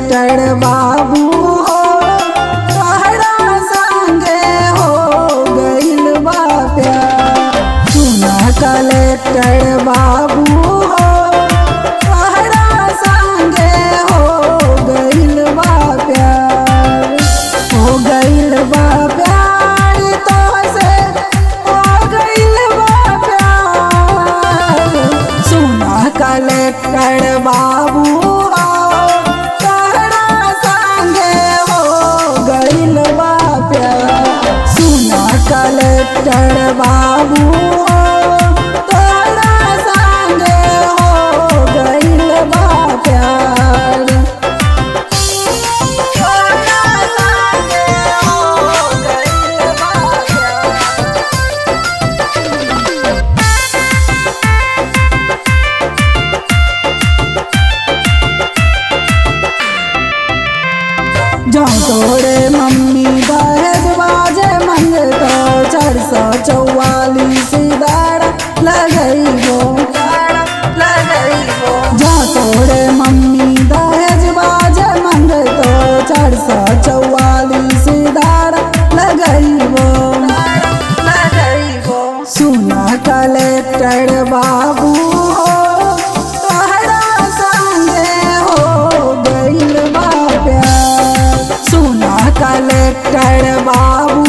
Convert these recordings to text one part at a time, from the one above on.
Collector बाबू हो तोहरा संगे हो गइल बा प्यार। सुना कलेक्टर बाबू हो तोहरा संगे हो गइल बा प्यार। हो गइल बा प्यार तोहसे हो गइल बा प्यार। सुना कलेक्टर बाबू कलेक्टर बाबू तोरा संगे हो गइल बा प्यार। तोरा संगे हो गइल बा प्यार। जो तोरे मम्मी दहेज बाजे मंगतो 444 दाड़ा लगइबो। जा तोरे मम्मी दहेज बाजे मंगतो 444 दाड़ा लगइबो। सुना कलेक्टर बाबू हो तोहरा संगे हो गइल बा प्यार। सुना कलेक्टर बाबू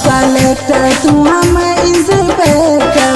कलेक्टर तू हम इंस्पेक्टर